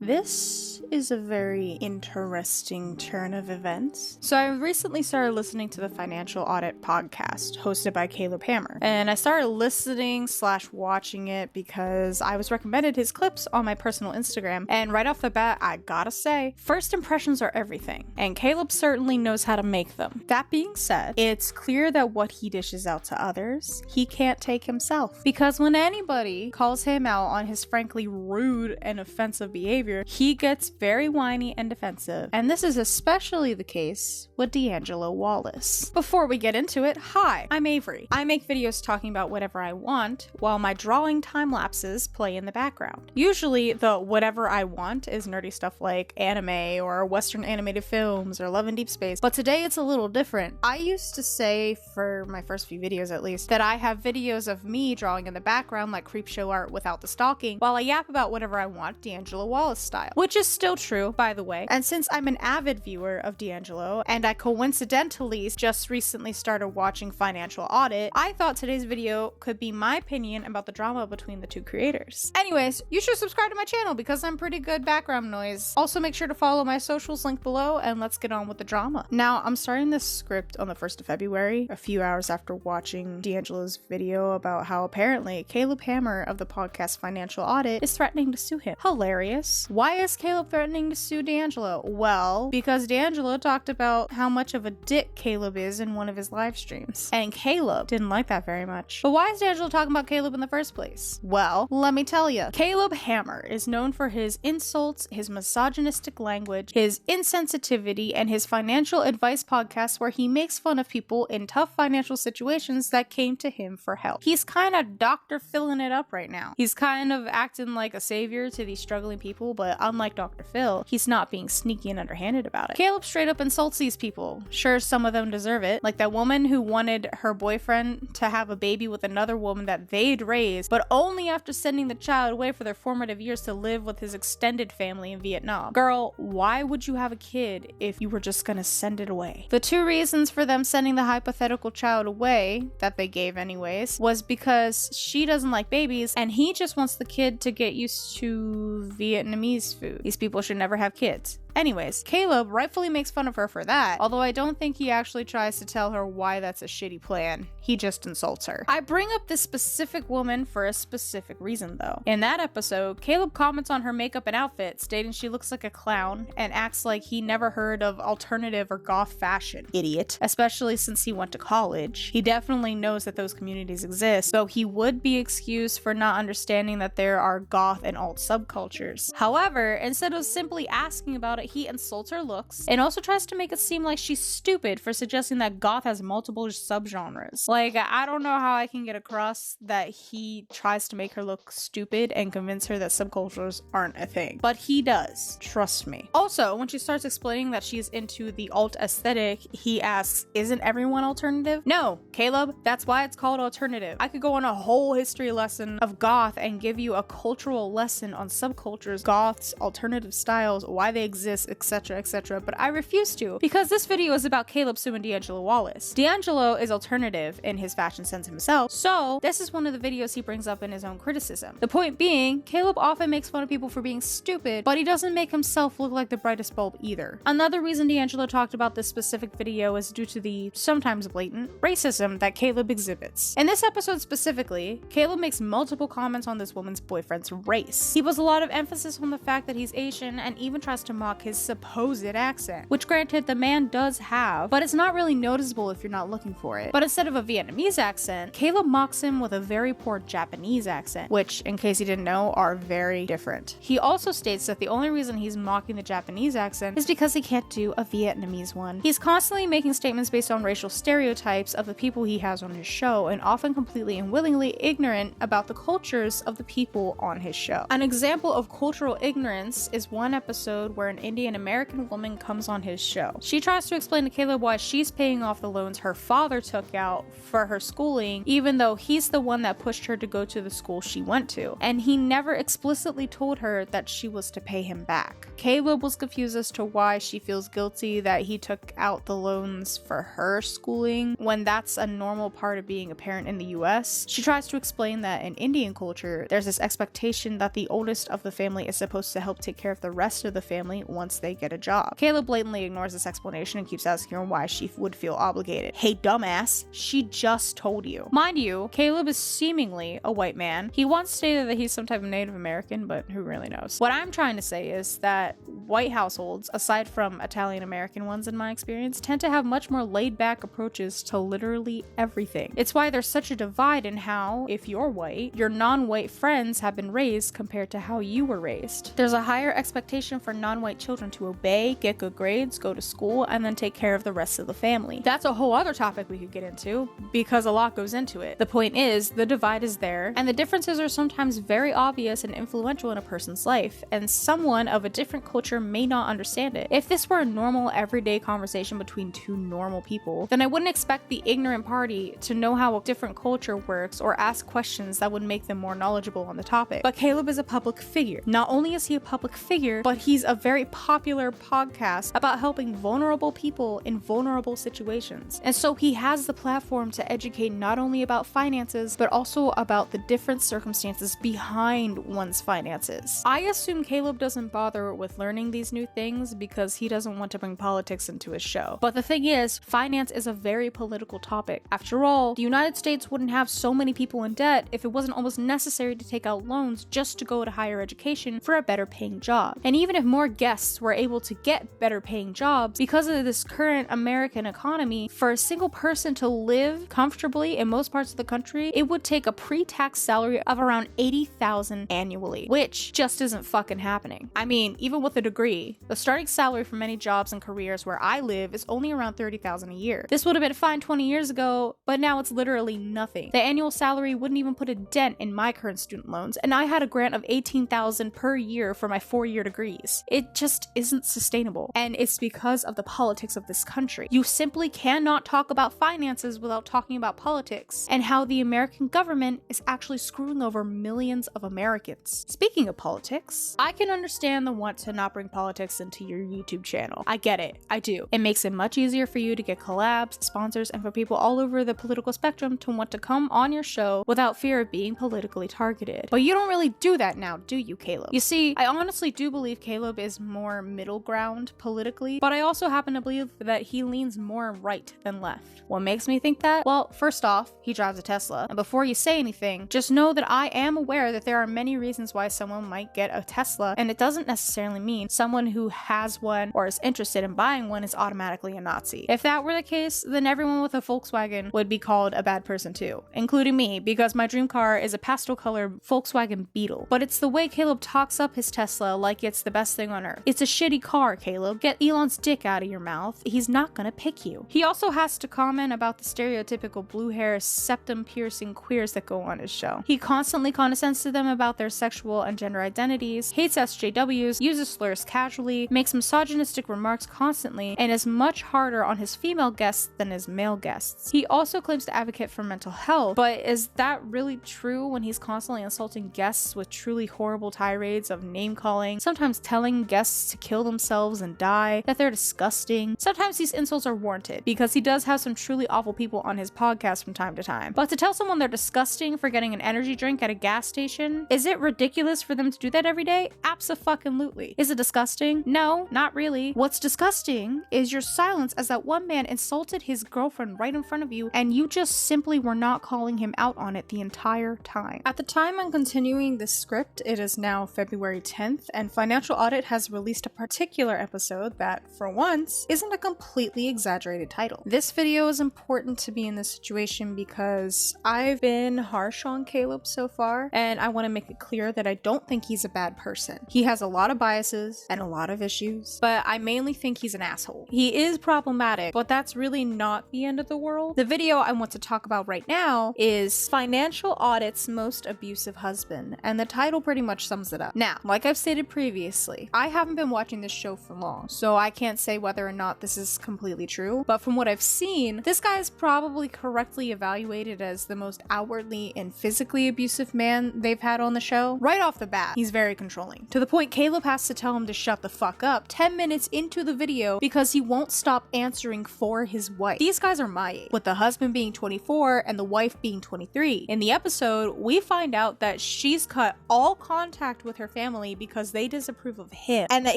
This is a very interesting turn of events. So I recently started listening to the Financial Audit podcast hosted by Caleb Hammer. And I started listening/watching it because I was recommended his clips on my personal Instagram. And right off the bat, I gotta say, first impressions are everything. And Caleb certainly knows how to make them. That being said, it's clear that what he dishes out to others, he can't take himself. Because when anybody calls him out on his frankly rude and offensive behavior, he gets very whiny and defensive, and this is especially the case with D'Angelo Wallace. Before we get into it, hi, I'm Avery. I make videos talking about whatever I want, while my drawing time lapses play in the background. Usually, the whatever I want is nerdy stuff like anime or Western animated films or Love and Deep Space, but today it's a little different. I used to say, for my first few videos at least, that I have videos of me drawing in the background like creepshow art without the stalking, while I yap about whatever I want D'Angelo Wallace style, which is still true, by the way. And since I'm an avid viewer of D'Angelo, and I coincidentally just recently started watching Financial Audit, I thought today's video could be my opinion about the drama between the two creators. Anyways, you should subscribe to my channel because I'm pretty good background noise. Also, make sure to follow my socials linked below, and let's get on with the drama. Now, I'm starting this script on the 1st of February, a few hours after watching D'Angelo's video about how apparently Caleb Hammer of the podcast Financial Audit is threatening to sue him. Hilarious. Why is Caleb threatening to sue D'Angelo? Well, because D'Angelo talked about how much of a dick Caleb is in one of his live streams, and Caleb didn't like that very much. But why is D'Angelo talking about Caleb in the first place? Well, let me tell you. Caleb Hammer is known for his insults, his misogynistic language, his insensitivity, and his financial advice podcast where he makes fun of people in tough financial situations that came to him for help. He's kind of Dr. filling it up right now. He's kind of acting like a savior to these struggling people, but unlike Dr. Phil, he's not being sneaky and underhanded about it. Caleb straight up insults these people. Sure, some of them deserve it, like that woman who wanted her boyfriend to have a baby with another woman that they'd raised, but only after sending the child away for their formative years to live with his extended family in Vietnam. Girl, why would you have a kid if you were just gonna send it away? The two reasons for them sending the hypothetical child away, that they gave anyways, was because she doesn't like babies and he just wants the kid to get used to Vietnamese food. These people should never have kids. Anyways, Caleb rightfully makes fun of her for that, although I don't think he actually tries to tell her why that's a shitty plan. He just insults her. I bring up this specific woman for a specific reason though. In that episode, Caleb comments on her makeup and outfit, stating she looks like a clown and acts like he never heard of alternative or goth fashion. Idiot. Especially since he went to college. He definitely knows that those communities exist, though he would be excused for not understanding that there are goth and alt subcultures. However, instead of simply asking about it, he insults her looks and also tries to make it seem like she's stupid for suggesting that goth has multiple subgenres. Like, I don't know how I can get across that he tries to make her look stupid and convince her that subcultures aren't a thing. But he does. Trust me. Also, when she starts explaining that she's into the alt aesthetic, he asks, isn't everyone alternative? No, Caleb, that's why it's called alternative. I could go on a whole history lesson of goth and give you a cultural lesson on subcultures, goths, alternative styles, why they exist, etc, etc, but I refuse to because this video is about Caleb suing D'Angelo Wallace. D'Angelo is alternative in his fashion sense himself, so this is one of the videos he brings up in his own criticism. The point being, Caleb often makes fun of people for being stupid, but he doesn't make himself look like the brightest bulb either. Another reason D'Angelo talked about this specific video is due to the sometimes blatant racism that Caleb exhibits. In this episode specifically, Caleb makes multiple comments on this woman's boyfriend's race. He puts a lot of emphasis on the fact that he's Asian and even tries to mock his supposed accent, which granted the man does have, but it's not really noticeable if you're not looking for it. But instead of a Vietnamese accent, Caleb mocks him with a very poor Japanese accent, which, in case you didn't know, are very different. He also states that the only reason he's mocking the Japanese accent is because he can't do a Vietnamese one. He's constantly making statements based on racial stereotypes of the people he has on his show, and often completely and willingly ignorant about the cultures of the people on his show. An example of cultural ignorance is one episode where an Indian American woman comes on his show. She tries to explain to Caleb why she's paying off the loans her father took out for her schooling, even though he's the one that pushed her to go to the school she went to, and he never explicitly told her that she was to pay him back. Caleb was confused as to why she feels guilty that he took out the loans for her schooling when that's a normal part of being a parent in the US. She tries to explain that in Indian culture, there's this expectation that the oldest of the family is supposed to help take care of the rest of the family once they get a job. Caleb blatantly ignores this explanation and keeps asking her why she would feel obligated. Hey dumbass, she just told you. Mind you, Caleb is seemingly a white man. He once stated that he's some type of Native American, but who really knows? What I'm trying to say is that white households, aside from Italian American ones in my experience, tend to have much more laid back approaches to literally everything. It's why there's such a divide in how, if you're white, your non-white friends have been raised compared to how you were raised. There's a higher expectation for non-white children to obey, get good grades, go to school, and then take care of the rest of the family. That's a whole other topic we could get into, because a lot goes into it. The point is, the divide is there, and the differences are sometimes very obvious and influential in a person's life, and someone of a different culture may not understand it. If this were a normal, everyday conversation between two normal people, then I wouldn't expect the ignorant party to know how a different culture works or ask questions that would make them more knowledgeable on the topic. But Caleb is a public figure. Not only is he a public figure, but he's a very popular podcast about helping vulnerable people in vulnerable situations. And so he has the platform to educate not only about finances, but also about the different circumstances behind one's finances. I assume Caleb doesn't bother with learning these new things because he doesn't want to bring politics into his show. But the thing is, finance is a very political topic. After all, the United States wouldn't have so many people in debt if it wasn't almost necessary to take out loans just to go to higher education for a better paying job. And even if more guests were able to get better paying jobs, because of this current American economy, for a single person to live comfortably in most parts of the country, it would take a pre-tax salary of around $80,000 annually, which just isn't fucking happening. I mean, even with a degree, the starting salary for many jobs and careers where I live is only around $30,000 a year. This would have been fine 20 years ago, but now it's literally nothing. The annual salary wouldn't even put a dent in my current student loans, and I had a grant of $18,000 per year for my 4-year degrees. It just isn't sustainable, and it's because of the politics of this country. You simply cannot talk about finances without talking about politics, and how the American government is actually screwing over millions of Americans. Speaking of politics, I can understand the want to not bring politics into your YouTube channel. I get it, I do. It makes it much easier for you to get collabs, sponsors, and for people all over the political spectrum to want to come on your show without fear of being politically targeted. But you don't really do that now, do you, Caleb? You see, I honestly do believe Caleb is more middle ground politically, but I also happen to believe that he leans more right than left. What makes me think that? Well, first off, he drives a Tesla, and before you say anything, just know that I am aware that there are many reasons why someone might get a Tesla, and it doesn't necessarily mean someone who has one or is interested in buying one is automatically a Nazi. If that were the case, then everyone with a Volkswagen would be called a bad person too, including me, because my dream car is a pastel colored Volkswagen Beetle. But it's the way Caleb talks up his Tesla like it's the best thing on earth. It's a shitty car, Caleb. Get Elon's dick out of your mouth. He's not gonna pick you. He also has to comment about the stereotypical blue hair, septum piercing queers that go on his show. He constantly condescends to them about their sexual and gender identities, hates SJWs, uses slurs casually, makes misogynistic remarks constantly, and is much harder on his female guests than his male guests. He also claims to advocate for mental health, but is that really true when he's constantly insulting guests with truly horrible tirades of name calling, sometimes telling guests to kill themselves and die, that they're disgusting? Sometimes these insults are warranted, because he does have some truly awful people on his podcast from time to time. But to tell someone they're disgusting for getting an energy drink at a gas station, is it ridiculous for them to do that every day? Abso-fucking-lutely. Is it disgusting? No, not really. What's disgusting is your silence as that one man insulted his girlfriend right in front of you, and you just simply were not calling him out on it the entire time. At the time I'm continuing this script, it is now February 10th, and Financial Audit has released a particular episode that, for once, isn't a completely exaggerated title. This video is important to be in this situation because I've been harsh on Caleb so far, and I want to make it clear that I don't think he's a bad person. He has a lot of biases, things and a lot of issues, but I mainly think he's an asshole. He is problematic, but that's really not the end of the world. The video I want to talk about right now is Financial Audit's Most Abusive Husband, and the title pretty much sums it up. Now, like I've stated previously, I haven't been watching this show for long, so I can't say whether or not this is completely true, but from what I've seen, this guy is probably correctly evaluated as the most outwardly and physically abusive man they've had on the show. Right off the bat, he's very controlling, to the point Caleb has to tell him to shut the fuck up 10 minutes into the video because he won't stop answering for his wife. These guys are my age, with the husband being 24 and the wife being 23. In the episode, we find out that she's cut all contact with her family because they disapprove of him, and that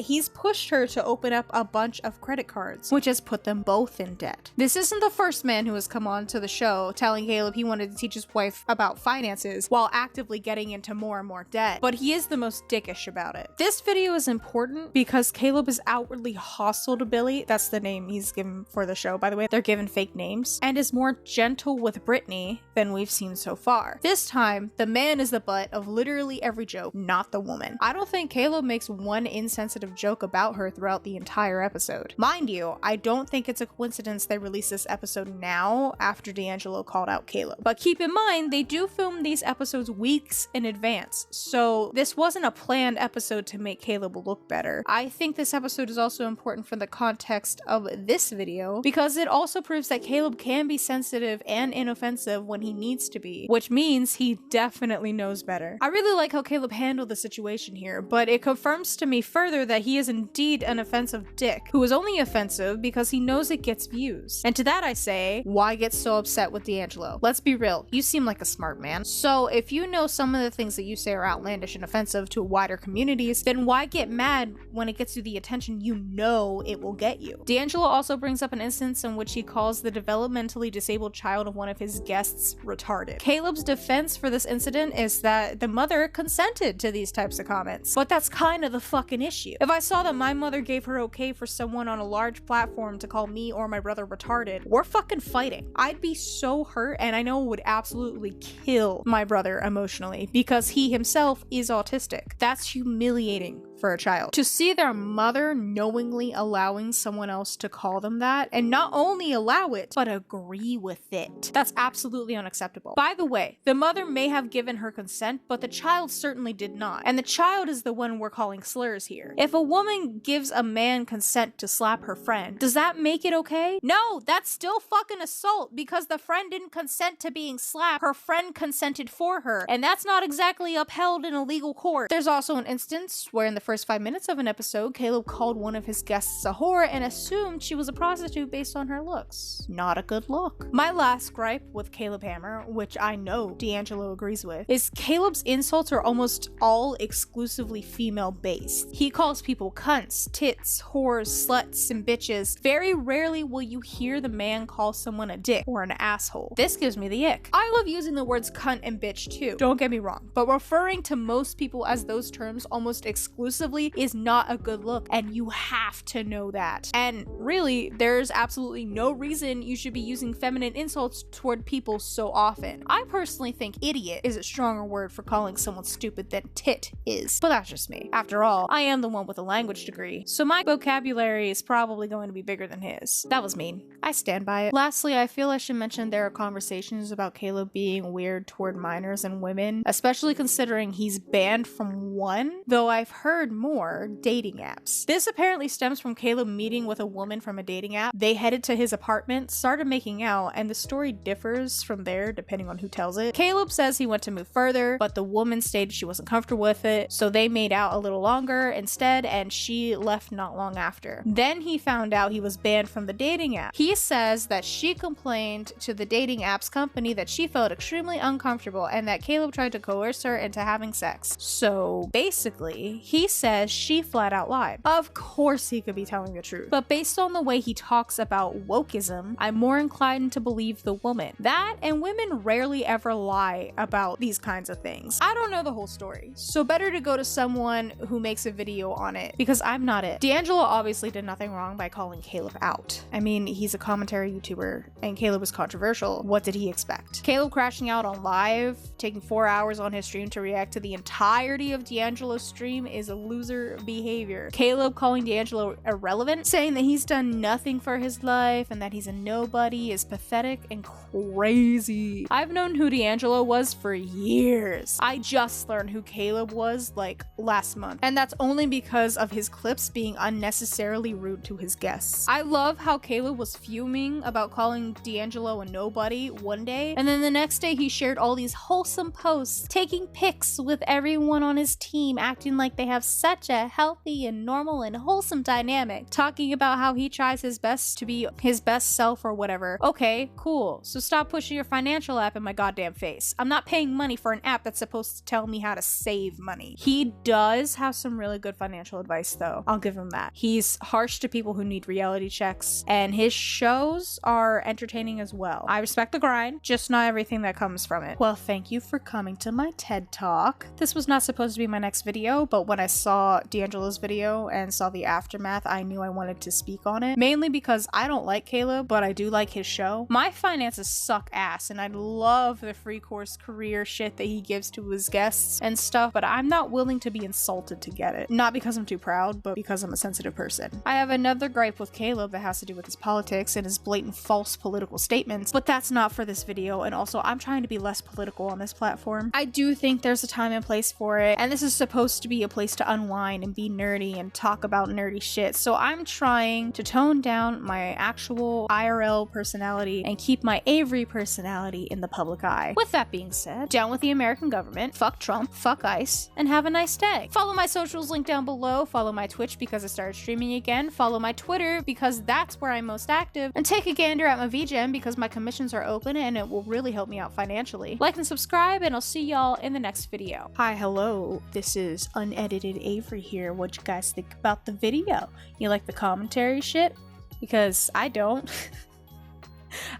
he's pushed her to open up a bunch of credit cards, which has put them both in debt. This isn't the first man who has come on to the show telling Caleb he wanted to teach his wife about finances while actively getting into more and more debt, but he is the most dickish about it. This video is important because Caleb is outwardly hostile to Billy, that's the name he's given for the show by the way, they're given fake names, and is more gentle with Brittany than we've seen so far. This time, the man is the butt of literally every joke, not the woman. I don't think Caleb makes one insensitive joke about her throughout the entire episode. Mind you, I don't think it's a coincidence they released this episode now after D'Angelo called out Caleb. But keep in mind, they do film these episodes weeks in advance, so this wasn't a planned episode to make Caleb look better. I think this episode is also important for the context of this video because it also proves that Caleb can be sensitive and inoffensive when he needs to be, which means he definitely knows better. I really like how Caleb handled the situation here, but it confirms to me further that he is indeed an offensive dick, who is only offensive because he knows it gets views. And to that I say, why get so upset with D'Angelo? Let's be real, you seem like a smart man. So if you know some of the things that you say are outlandish and offensive to wider communities, then why get mad when it gets you the attention you know it will get you? D'Angelo also brings up an instance in which he calls the developmentally disabled child of one of his guests retarded. Caleb's defense for this incident is that the mother consented to these types of comments, but that's kind of the fucking issue. If I saw that my mother gave her okay for someone on a large platform to call me or my brother retarded, we're fucking fighting. I'd be so hurt, and I know it would absolutely kill my brother emotionally because he himself is autistic. That's humiliating for a child. To see their mother knowingly allowing someone else to call them that, and not only allow it, but agree with it, that's absolutely unacceptable. By the way, the mother may have given her consent, but the child certainly did not. And the child is the one we're calling slurs here. If a woman gives a man consent to slap her friend, does that make it okay? No, that's still fucking assault because the friend didn't consent to being slapped. Her friend consented for her, and that's not exactly upheld in a legal court. There's also an instance where in the first 5 minutes of an episode, Caleb called one of his guests a whore and assumed she was a prostitute based on her looks. Not a good look. My last gripe with Caleb Hammer, which I know D'Angelo agrees with, is Caleb's insults are almost all exclusively female based. He calls people cunts, tits, whores, sluts, and bitches. Very rarely will you hear the man call someone a dick or an asshole. This gives me the ick. I love using the words cunt and bitch too, don't get me wrong, but referring to most people as those terms almost exclusively is not a good look, and you have to know that. And really, there's absolutely no reason you should be using feminine insults toward people so often. I personally think idiot is a stronger word for calling someone stupid than tit is, but that's just me. After all, I am the one with a language degree, so my vocabulary is probably going to be bigger than his. That was mean. I stand by it. Lastly, I feel I should mention there are conversations about Caleb being weird toward minors and women, especially considering he's banned from one, though I've heard more, dating apps. This apparently stems from Caleb meeting with a woman from a dating app. They headed to his apartment, started making out, and the story differs from there depending on who tells it. Caleb says he went to move further, but the woman stated she wasn't comfortable with it, so they made out a little longer instead, and she left not long after. Then he found out he was banned from the dating app. He says that she complained to the dating app's company that she felt extremely uncomfortable and that Caleb tried to coerce her into having sex. So basically, he says she flat out lied. Of course he could be telling the truth, but based on the way he talks about wokeism, I'm more inclined to believe the woman. That and women rarely ever lie about these kinds of things. I don't know the whole story, so better to go to someone who makes a video on it, because I'm not it. D'Angelo obviously did nothing wrong by calling Caleb out. I mean, he's a commentary YouTuber, and Caleb is controversial. What did he expect? Caleb crashing out on live, taking 4 hours on his stream to react to the entirety of D'Angelo's stream is a loser behavior. Caleb calling D'Angelo irrelevant, saying that he's done nothing for his life and that he's a nobody is pathetic and crazy. I've known who D'Angelo was for years. I just learned who Caleb was like last month, and that's only because of his clips being unnecessarily rude to his guests. I love how Caleb was fuming about calling D'Angelo a nobody one day, and then the next day he shared all these wholesome posts, taking pics with everyone on his team, acting like they have such a healthy and normal and wholesome dynamic, talking about how he tries his best to be his best self or whatever. Okay, cool. So stop pushing your financial app in my goddamn face. I'm not paying money for an app that's supposed to tell me how to save money. He does have some really good financial advice though. I'll give him that. He's harsh to people who need reality checks, and his shows are entertaining as well. I respect the grind, just not everything that comes from it. Well, thank you for coming to my TED Talk. This was not supposed to be my next video, but when I saw D'Angelo's video and saw the aftermath, I knew I wanted to speak on it. Mainly because I don't like Caleb, but I do like his show. My finances suck ass, and I love the free course career shit that he gives to his guests and stuff, but I'm not willing to be insulted to get it. Not because I'm too proud, but because I'm a sensitive person. I have another gripe with Caleb that has to do with his politics and his blatant false political statements, but that's not for this video, and also I'm trying to be less political on this platform. I do think there's a time and place for it, and this is supposed to be a place to unwind and be nerdy and talk about nerdy shit, so I'm trying to tone down my actual IRL personality and keep my Avery personality in the public eye. With that being said, down with the American government, fuck Trump, fuck ICE, and have a nice day. Follow my socials linked down below, follow my Twitch because I started streaming again, follow my Twitter because that's where I'm most active, and take a gander at my VGen because my commissions are open and it will really help me out financially. Like and subscribe, and I'll see y'all in the next video. Hi, hello, this is Unedited Avery here. What you guys think about the video? You like the commentary shit? Because I don't.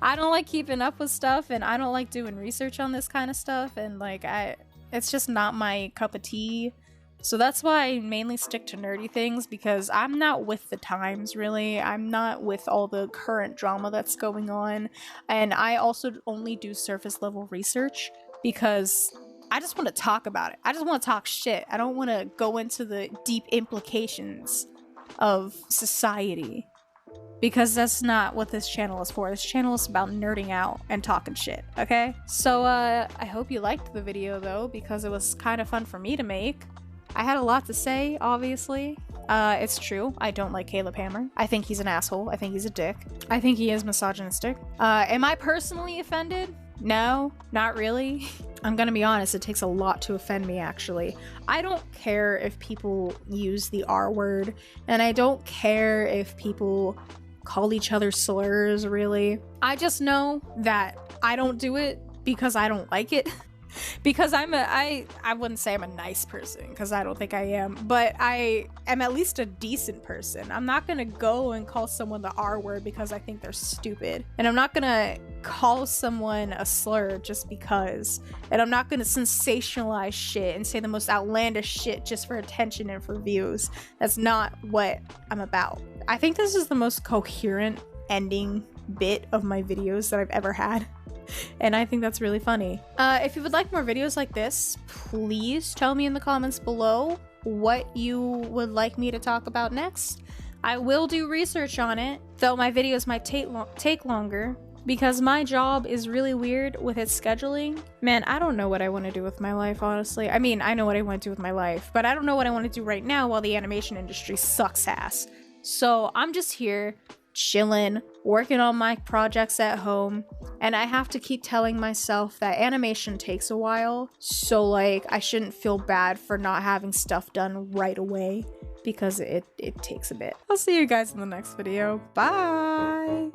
I don't like keeping up with stuff, and I don't like doing research on this kind of stuff, and like it's just not my cup of tea. So that's why I mainly stick to nerdy things, because I'm not with the times, really. I'm not with all the current drama that's going on, and I also only do surface level research because I just want to talk about it. I just want to talk shit. I don't want to go into the deep implications of society, because that's not what this channel is for. This channel is about nerding out and talking shit, okay? So I hope you liked the video though, because it was kind of fun for me to make. I had a lot to say, obviously. It's true, I don't like Caleb Hammer. I think he's an asshole. I think he's a dick. I think he is misogynistic. Am I personally offended? No, not really. I'm gonna be honest, it takes a lot to offend me, actually. I don't care if people use the R word, and I don't care if people call each other slurs, really. I just know that I don't do it because I don't like it. Because I wouldn't say I'm a nice person, because I don't think I am, but I am at least a decent person. I'm not gonna go and call someone the R word because I think they're stupid. And I'm not gonna call someone a slur just because. And I'm not gonna sensationalize shit and say the most outlandish shit just for attention and for views. That's not what I'm about. I think this is the most coherent ending bit of my videos that I've ever had. And I think that's really funny. If you would like more videos like this, please tell me in the comments below what you would like me to talk about next. I will do research on it, though my videos might take longer, because my job is really weird with its scheduling. Man, I don't know what I want to do with my life, honestly. I mean, I know what I want to do with my life, but I don't know what I want to do right now while the animation industry sucks ass. So I'm just here chilling, working on my projects at home, and I have to keep telling myself that animation takes a while, so like I shouldn't feel bad for not having stuff done right away, because it takes a bit. I'll see you guys in the next video. Bye!